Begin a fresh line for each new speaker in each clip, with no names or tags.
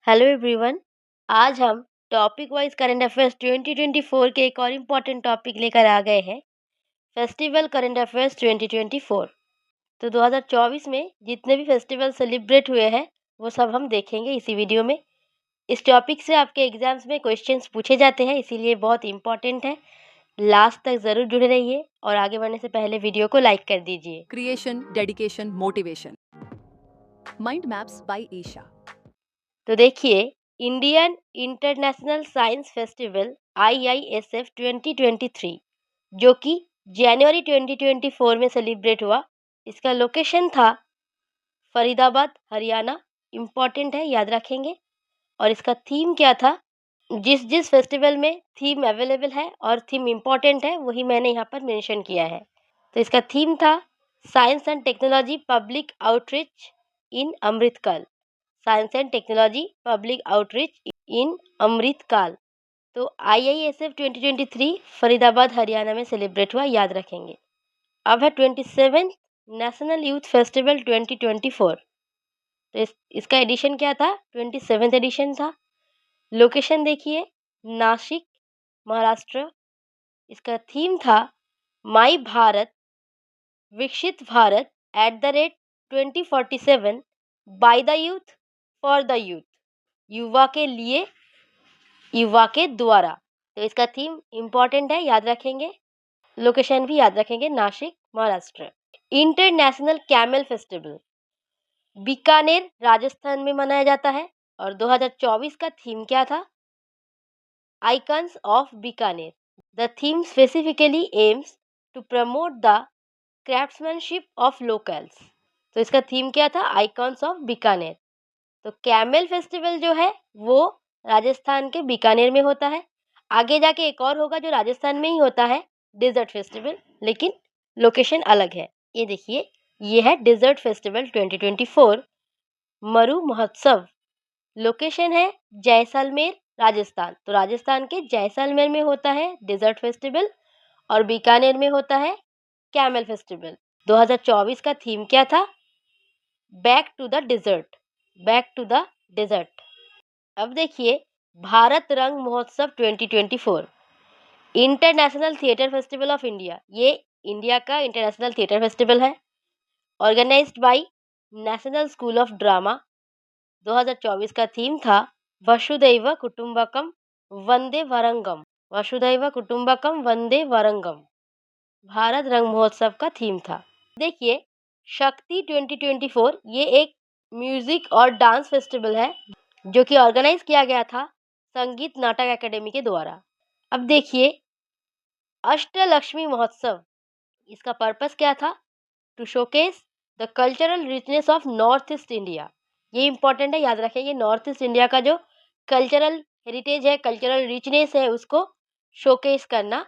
Hello everyone. आज हम topic wise current affairs 2024 के एक और इम्पॉर्टेंट टॉपिक लेकर आ गए हैं, फेस्टिवल करंट अफेयर्स 2024। तो 2024 में जितने भी फेस्टिवल सेलिब्रेट हुए हैं वो सब हम देखेंगे इसी वीडियो में। इस टॉपिक से आपके एग्जाम्स में क्वेश्चंस पूछे जाते हैं, इसीलिए बहुत इंपॉर्टेंट है। लास्ट तक ज़रूर जुड़े रहिए और आगे बढ़ने से पहले वीडियो को लाइक कर दीजिए।
Creation, dedication, motivation. Mind Maps by Isha.
तो देखिए, Indian international science festival IISF 2023 जो कि जनवरी 2024 में सेलिब्रेट हुआ, इसका लोकेशन था फरीदाबाद, हरियाणा। इम्पॉर्टेंट है, याद रखेंगे। और इसका थीम क्या था? जिस जिस फेस्टिवल में थीम अवेलेबल है और थीम इम्पॉर्टेंट है वही मैंने यहाँ पर मेंशन किया है। तो इसका थीम था science and technology public outreach in Amritkaal. Science and technology public outreach in Amritkaal. तो IISF 2023 फरीदाबाद हरियाणा में सेलिब्रेट हुआ, याद रखेंगे। अब है 27th नेशनल यूथ फेस्टिवल 2024। तो इसका एडिशन क्या था? 27th एडिशन था। लोकेशन देखिए, नासिक, महाराष्ट्र। इसका थीम था माई भारत विकसित Bharat @2047 by the youth for the youth. युवा के लिए, युवा के द्वारा। तो इसका थीम इम्पॉर्टेंट है, याद रखेंगे। लोकेशन भी याद रखेंगे, Nashik, Maharashtra. International camel festival Bikaner, Rajasthan में मनाया जाता है। और 2024 का थीम क्या था? Icons of Bikaner. The theme specifically aims to promote the craftsmanship of locals. तो इसका थीम क्या था? Icons of Bikaner. तो कैमल फेस्टिवल जो है वो राजस्थान के बीकानेर में होता है। आगे जाके एक और होगा जो राजस्थान में ही होता है, डेजर्ट फेस्टिवल, लेकिन लोकेशन अलग है। ये देखिए, ये है desert festival 2024 Maru Mahotsav. Location है जैसलमेर, राजस्थान। तो राजस्थान के जैसलमेर में होता है डेजर्ट फेस्टिवल और बीकानेर में होता है कैमल फेस्टिवल। 2024 का थीम क्या था? Back to the desert, back to the desert. अब देखिए, Bharat Rang Mahotsav 2024 international theatre festival of India. ये इंडिया का इंटरनेशनल थिएटर फेस्टिवल है, organised by National School of Drama. 2024 का थीम था वसुधैव कुटुंबकम वंदे वरंगम। वसुधैव कुटुंबकम वंदे वरंगम भारत रंग महोत्सव का थीम था। देखिए, शक्ति 2024 ये एक म्यूजिक और डांस फेस्टिवल है जो कि ऑर्गेनाइज किया गया था संगीत नाटक एकेडमी के द्वारा। अब देखिए, अष्टलक्ष्मी महोत्सव, इसका पर्पस क्या था? To showcase the cultural richness of North East India. ये इंपॉर्टेंट है, याद रखेंगे। नॉर्थ ईस्ट इंडिया का जो कल्चरल हेरिटेज है, कल्चरल रिचनेस है, उसको शोकेस करना।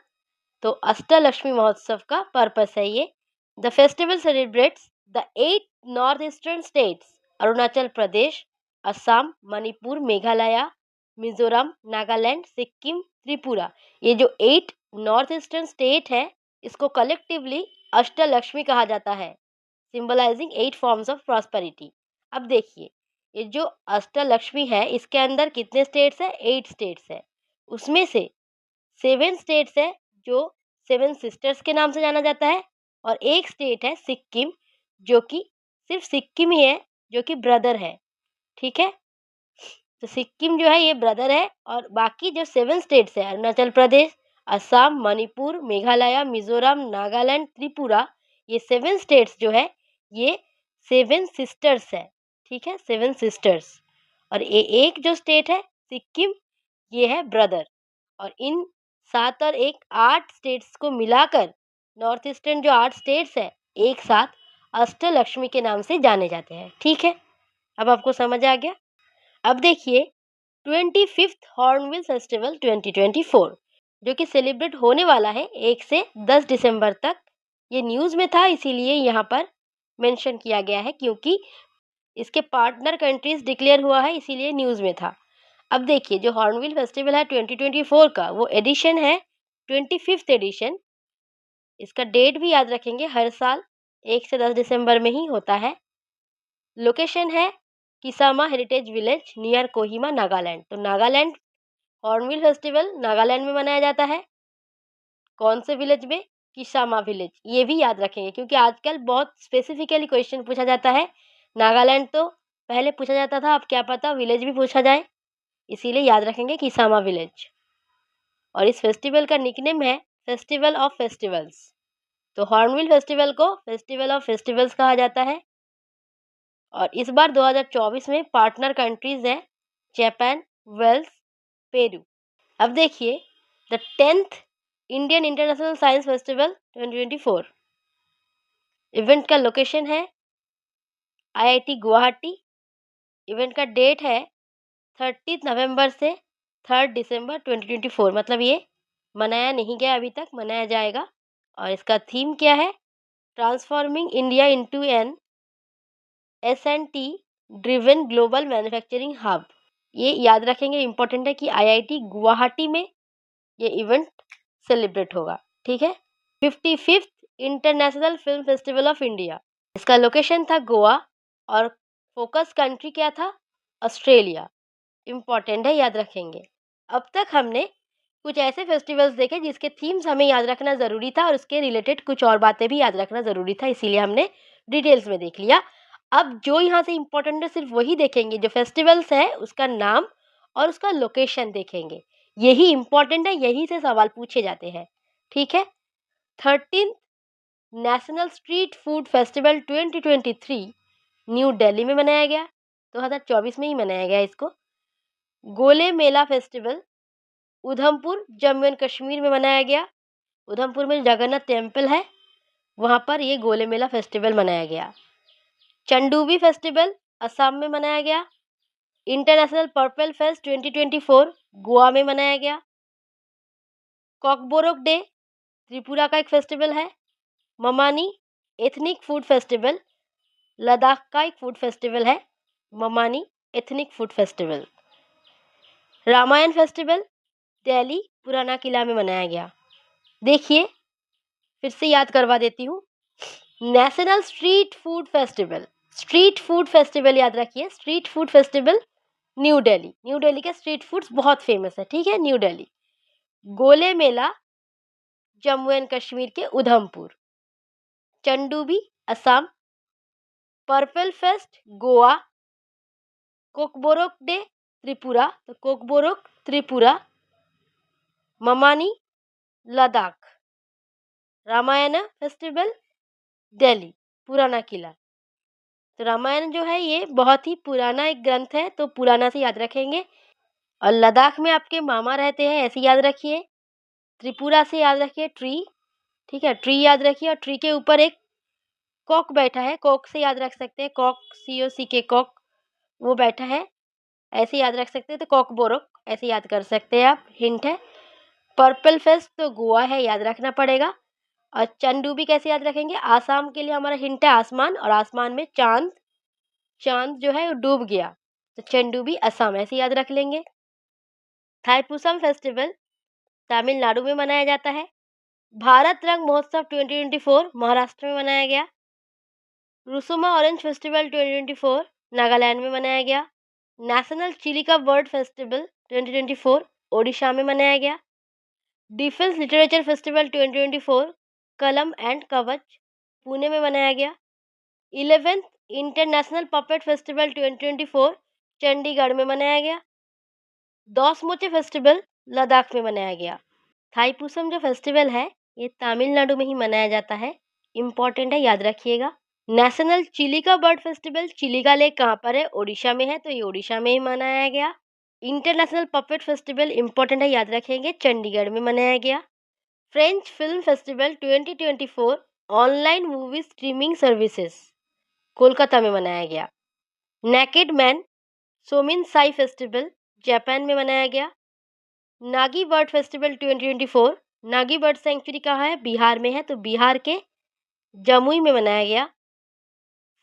तो अष्टलक्ष्मी महोत्सव का पर्पस है ये। The festival celebrates the 8 north eastern states Arunachal Pradesh, Assam, Manipur, Meghalaya, Mizoram, Nagaland, Sikkim, Tripura. ये जो 8 नॉर्थ ईस्टर्न स्टेट है, इसको कलेक्टिवली अष्टलक्ष्मी कहा जाता है, सिंबलाइजिंग 8 फॉर्म्स ऑफ प्रॉस्पेरिटी। अब देखिए, ये जो अष्टलक्ष्मी है इसके अंदर कितने स्टेट्स है? 8 स्टेट्स है। उसमें से 7 स्टेट्स है जो 7 सिस्टर्स के नाम से जाना जाता है, और एक स्टेट है सिक्किम, जो कि सिर्फ सिक्किम ही है जो कि ब्रदर है। ठीक है, तो सिक्किम जो है ये ब्रदर है, और बाकी जो 7 स्टेट्स है अरुणाचल प्रदेश, असम, मणिपुर, मेघालय, मिजोरम, नागालैंड, त्रिपुरा, ये 7 स्टेट्स जो है ये 7 सिस्टर्स है। ठीक है, 7 सिस्टर्स। और ये एक जो स्टेट है सिक्किम, ये है ब्रदर। और इन 7 और 1 8 स्टेट्स को मिलाकर नॉर्थ ईस्टर्न जो 8 स्टेट्स है एक साथ अष्टलक्ष्मी के नाम से जाने जाते हैं। ठीक है, अब आपको समझ आ गया। अब देखिए, 25th हॉर्नबिल फेस्टिवल 2024 जो कि सेलिब्रेट होने वाला है 1 से 10 दिसंबर तक। ये न्यूज़ में था, इसीलिए यहाँ पर मेंशन किया गया है, क्योंकि इसके पार्टनर कंट्रीज डिक्लेयर हुआ है, इसीलिए न्यूज़ में था। अब देखिए, जो हॉर्नबिल फेस्टिवल है 2024 का, वो एडिशन है 25th एडिशन। इसका डेट भी याद रखेंगे, हर साल 1 से 10 दिसंबर में ही होता है। लोकेशन है Kisama heritage village near Kohima, Nagaland. तो नागालैंड हॉर्नबिल फेस्टिवल नागालैंड में मनाया जाता है। कौन से विलेज में? किसामा विलेज। ये भी याद रखेंगे क्योंकि आजकल बहुत स्पेसिफिकली क्वेश्चन पूछा जाता है। नागालैंड तो पहले पूछा जाता था, अब क्या पता विलेज भी पूछा जाए, इसीलिए याद रखेंगे किसामा विलेज। और इस फेस्टिवल का निकनेम है फेस्टिवल ऑफ फेस्टिवल्स। तो हॉर्नबिल फेस्टिवल को फेस्टिवल ऑफ फेस्टिवल्स कहा जाता है। और इस बार 2024 में पार्टनर कंट्रीज हैं जापान, वेल्स, पेरू। अब देखिए the 10th Indian international science festival 2024। Event का लोकेशन है IIT गुवाहाटी। इवेंट का डेट है 30 नवंबर से 3 दिसंबर 2024। मतलब ये मनाया नहीं गया अभी तक, मनाया जाएगा। और इसका थीम क्या है? Transforming India into an S&T driven global manufacturing hub. ये याद रखेंगे, इंपॉर्टेंट है कि IIT गुवाहाटी में ये इवेंट सेलिब्रेट होगा। ठीक है। 55th international film festival of India. इसका लोकेशन था गोवा और फोकस कंट्री क्या था? ऑस्ट्रेलिया। इम्पॉर्टेंट है, याद रखेंगे। अब तक हमने कुछ ऐसे फेस्टिवल्स देखे जिसके थीम्स हमें याद रखना ज़रूरी था और उसके रिलेटेड कुछ और बातें भी याद रखना ज़रूरी था, इसीलिए हमने डिटेल्स में देख लिया। अब जो यहाँ से इम्पोर्टेंट है सिर्फ वही देखेंगे, जो फेस्टिवल्स है उसका नाम और उसका लोकेशन देखेंगे। यही इम्पोर्टेंट है, यही से सवाल पूछे जाते हैं। ठीक है। 13th national street food festival 2023 new Delhi में मनाया गया। 2024 में ही मनाया गया इसको। गोले मेला फेस्टिवल उधमपुर, जम्मू एंड कश्मीर में मनाया गया। उधमपुर में जगन्नाथ टेम्पल है, वहाँ पर ये गोले मेला फेस्टिवल मनाया गया। चंडूबी फेस्टिवल असम में मनाया गया। इंटरनेशनल पर्पल फेस्ट 2024 गोवा में मनाया गया। कॉकबोरोक डे त्रिपुरा का एक फेस्टिवल है। Mamani ethnic food festival Ladakh का एक फूड फेस्टिवल है। Mamani ethnic food festival. Ramayan festival Delhi Purana Qila में मनाया गया। देखिए फिर से याद करवा देती हूँ। National street food festival, street food festival याद रखिए। Street food festival new Delhi. New Delhi के स्ट्रीट फूड्स बहुत फेमस है। ठीक है, न्यू दिल्ली। गोले मेला जम्मू एंड कश्मीर के Udhampur. Chandubi Assam. Purple fest Goa. Kokborok day Tripura, तो कोकबोरोक त्रिपुरा। ममानी लद्दाख। रामायण फेस्टिवल दिल्ली पुराना किला। तो रामायण जो है ये बहुत ही पुराना एक ग्रंथ है, तो पुराना से याद रखेंगे। और लद्दाख में आपके मामा रहते हैं, ऐसे याद रखिए। त्रिपुरा से याद रखिए ट्री। ठीक है, ट्री याद रखिए। और ट्री के ऊपर एक कॉक बैठा है, कॉक से याद रख सकते हैं। कॉक COCK कॉक, वो बैठा है, ऐसे याद रख सकते हैं। तो कॉक बोरोक ऐसे याद कर सकते हैं आप, हिंट है। पर्पल फेस्ट तो गोवा है, याद रखना पड़ेगा। और चंडूबी कैसे याद रखेंगे? आसाम के लिए हमारा हिंट है आसमान, और आसमान में चांद, चांद जो है वो डूब गया, तो चंडूबी असम, ऐसे याद रख लेंगे। थाईपुसम फेस्टिवल तमिलनाडु में मनाया जाता है। भारत रंग महोत्सव 2024 महाराष्ट्र में मनाया गया। रुसुमा ऑरेंज फेस्टिवल 2024 नागालैंड में मनाया गया। National Chilika bird festival 2024 Odisha में मनाया गया। डिफेंस लिटरेचर फेस्टिवल 2024 कलम एंड कवच पुणे में मनाया गया। 11th international puppet festival 2024 Chandigarh में मनाया गया। दोसमोचे फेस्टिवल लद्दाख में मनाया गया। थाईपुसम जो फेस्टिवल है ये तमिलनाडु में ही मनाया जाता है, इम्पॉर्टेंट है, याद रखिएगा। National Chilika bird festival Chilika lake कहाँ पर है? ओडिशा में है, तो ये ओडिशा में ही मनाया गया। इंटरनेशनल पपेट फेस्टिवल इम्पॉर्टेंट है, याद रखेंगे, चंडीगढ़ में मनाया गया। French film festival 2024 online movie streaming services Kolkata में मनाया गया। Naked man Somin Sai festival Japan में मनाया गया। Nagi bird festival 2024 Nagi bird sanctuary कहाँ है? बिहार में है, तो बिहार के जमुई में मनाया गया।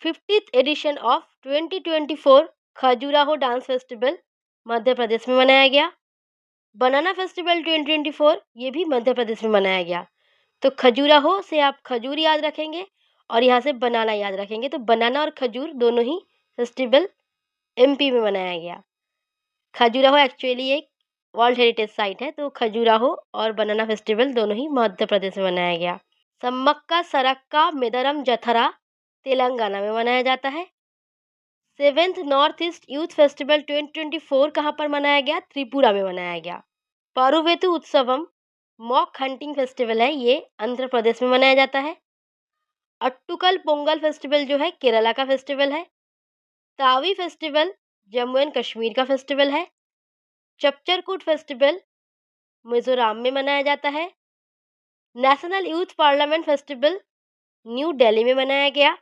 50th edition of 2024 Khajuraho dance festival Madhya Pradesh में मनाया गया। बनाना फेस्टिवल 2024 ये भी मध्य प्रदेश में मनाया गया। तो खजुराहो से आप खजूर याद रखेंगे और यहाँ से बनाना याद रखेंगे, तो बनाना और खजूर दोनों ही फेस्टिवल एमपी में मनाया गया। खजुराहो एक्चुअली एक वर्ल्ड हेरिटेज साइट है, तो खजुराहो और बनाना फेस्टिवल दोनों ही मध्य प्रदेश में मनाया गया। सम्मक्का सरक्का मेदरम जथरा तेलंगाना में मनाया जाता है। 7th north east youth festival 2024 कहाँ पर मनाया गया? त्रिपुरा में मनाया गया। पारुवेतु उत्सवम मॉक हंटिंग फेस्टिवल है, ये आंध्र प्रदेश में मनाया जाता है। अट्टुकल पोंगल फेस्टिवल जो है केरला का फेस्टिवल है। तावी फेस्टिवल जम्मू एंड कश्मीर का फेस्टिवल है। चपचरकूट फेस्टिवल मिजोरम में मनाया जाता है। National youth parliament festival new Delhi में मनाया गया।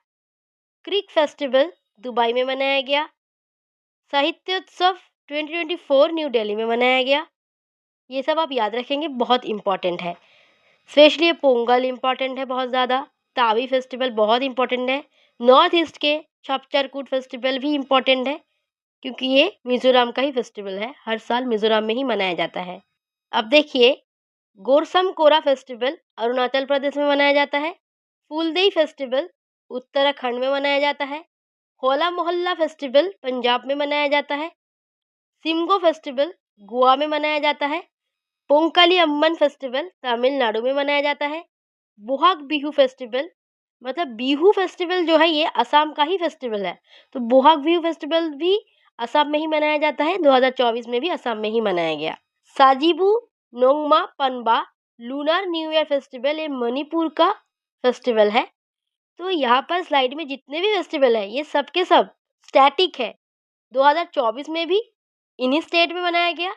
क्रिक फेस्टिवल दुबई में मनाया गया। साहित्योत्सव 2024 न्यू दिल्ली में मनाया गया। ये सब आप याद रखेंगे, बहुत इंपॉर्टेंट है। स्पेशली ये पोंगल इंपॉर्टेंट है बहुत ज़्यादा। तावी फेस्टिवल बहुत इंपॉर्टेंट है। नॉर्थ ईस्ट के छपचरकूट फेस्टिवल भी इंपॉर्टेंट है, क्योंकि ये मिजोरम का ही फेस्टिवल है, हर साल मिजोरम में ही मनाया जाता है। अब देखिए, गोरसम कोरा फेस्टिवल अरुणाचल प्रदेश में मनाया जाता है। फूलदेई फेस्टिवल उत्तराखंड में मनाया जाता है। होला मोहल्ला फेस्टिवल पंजाब में मनाया जाता है। सिमगो फेस्टिवल गोवा में मनाया जाता है। पोंकाली अम्मन फेस्टिवल तमिलनाडु में मनाया जाता है। बोहाग बिहू फेस्टिवल, मतलब बिहू फेस्टिवल जो है ये असम का ही फेस्टिवल है, तो बोहाग बिहू फेस्टिवल भी असम में ही मनाया जाता है। 2024 में भी असम में ही मनाया गया। साजिबू नोंगमा पनबा लूनर न्यू ईयर फेस्टिवल ये मणिपुर का फेस्टिवल है। तो यहाँ पर स्लाइड में जितने भी फेस्टिवल है ये सब के सब स्टैटिक है। 2024 में भी इन्हीं स्टेट में मनाया गया,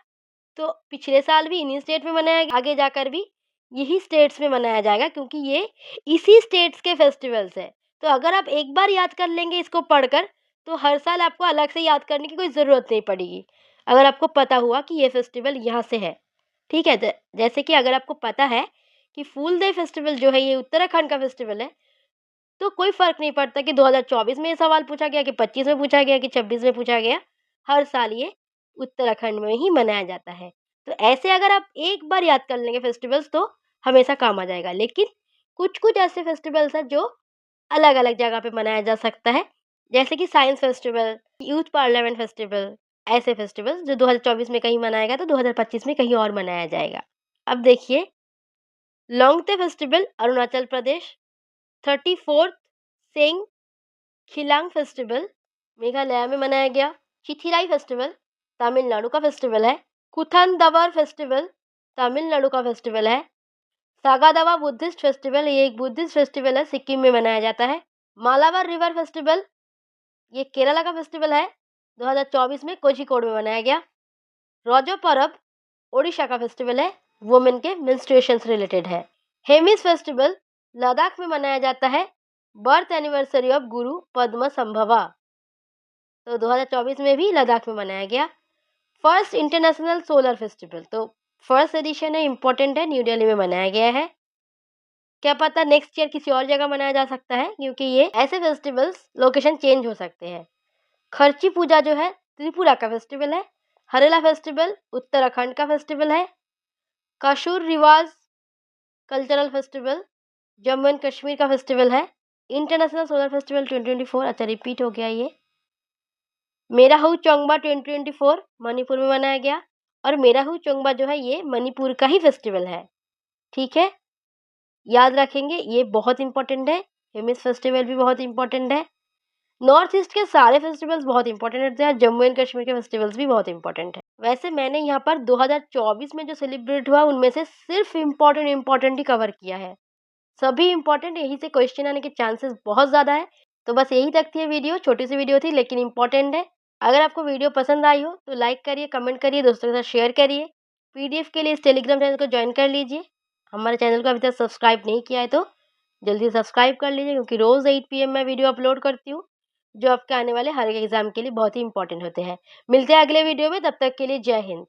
तो पिछले साल भी इन्हीं स्टेट में मनाया गया, आगे जाकर भी यही स्टेट्स में मनाया जाएगा, क्योंकि ये इसी स्टेट्स के फेस्टिवल्स है। तो अगर आप एक बार याद कर लेंगे इसको पढ़कर, तो हर साल आपको अलग से याद करने की कोई ज़रूरत नहीं पड़ेगी, अगर आपको पता हुआ कि ये फेस्टिवल यहाँ से है। ठीक है, जैसे कि अगर आपको पता है कि फूलदेई फेस्टिवल जो है ये उत्तराखंड का फेस्टिवल है, तो कोई फ़र्क नहीं पड़ता कि 2024 में ये सवाल पूछा गया, कि 25 में पूछा गया, कि 26 में पूछा गया, हर साल ये उत्तराखंड में ही मनाया जाता है। तो ऐसे अगर आप एक बार याद कर लेंगे फेस्टिवल्स, तो हमेशा काम आ जाएगा। लेकिन कुछ-कुछ ऐसे फेस्टिवल्स हैं जो अलग-अलग जगह पे मनाया जा सकता है, जैसे कि science festival, youth parliament festival, ऐसे फेस्टिवल्स जो 2024 में कहीं मनाया गया, तो 2025 में कहीं और मनाया जाएगा। अब देखिए, लोंगते festival Arunachal Pradesh, 34th Seng खिलांग festival Meghalaya में मनाया गया। चिथिराई फेस्टिवल तमिलनाडु का फेस्टिवल है। कुथानदवर फेस्टिवल तमिलनाडु का फेस्टिवल है। सागादावा बुद्धिस्ट फेस्टिवल ये एक बुद्धिस्ट फेस्टिवल है, सिक्किम में मनाया जाता है। मालाबार रिवर फेस्टिवल ये केरला का फेस्टिवल है, 2024 में कोझिकोड में मनाया गया। रोजो परब ओडिशा का फेस्टिवल है, वुमेन के मेंस्ट्रुएशन से रिलेटेड है। हेमिस फेस्टिवल लद्दाख में मनाया जाता है, बर्थ एनिवर्सरी ऑफ गुरु पद्म संभवा, तो 2024 में भी लद्दाख में मनाया गया। फर्स्ट इंटरनेशनल सोलर फेस्टिवल, तो फर्स्ट एडिशन है, इम्पोर्टेंट है, न्यू दिल्ली में मनाया गया है। क्या पता नेक्स्ट ईयर किसी और जगह मनाया जा सकता है, क्योंकि ये ऐसे फेस्टिवल्स लोकेशन चेंज हो सकते हैं। खर्ची पूजा जो है त्रिपुरा का फेस्टिवल है। हरेला फेस्टिवल उत्तराखंड का फेस्टिवल है। काशुर रिवाज cultural festival Jammu and Kashmir का फेस्टिवल है। इंटरनेशनल सोलर फेस्टिवल 2024, अच्छा रिपीट हो गया ये। मेरा हू चोंगबा 2024 मणिपुर में मनाया गया, और मेरा हू चोंगबा जो है ये मणिपुर का ही फेस्टिवल है। ठीक है, याद रखेंगे, ये बहुत इंपॉर्टेंट है। हेमिस फेस्टिवल भी बहुत इंपॉर्टेंट है। नॉर्थ ईस्ट के सारे फेस्टिवल्स बहुत इंपॉर्टेंट होते हैं, जम्मू एंड कश्मीर के फेस्टिवल्स भी बहुत इंपॉर्टेंट है। वैसे मैंने यहाँ पर 2024 में जो सेलिब्रेट हुआ उनमें से सिर्फ इम्पोर्टेंट ही कवर किया है। सभी इंपॉर्टेंट, यहीं से क्वेश्चन आने के चांसेस बहुत ज़्यादा है। तो बस यही तक थी ये वीडियो, छोटी सी वीडियो थी लेकिन इंपॉर्टेंट है। अगर आपको वीडियो पसंद आई हो तो लाइक करिए, कमेंट करिए, दोस्तों के साथ शेयर करिए। पीडीएफ के लिए इस टेलीग्राम चैनल को ज्वाइन कर लीजिए। हमारे चैनल को अभी तक सब्सक्राइब नहीं किया है तो जल्दी सब्सक्राइब कर लीजिए, क्योंकि रोज़ 8 PM मैं वीडियो अपलोड करती हूँ, जो आपके आने वाले हर एक एग्ज़ाम के लिए बहुत ही इंपॉर्टेंट होते हैं। मिलते हैं अगले वीडियो में, तब तक के लिए जय हिंद।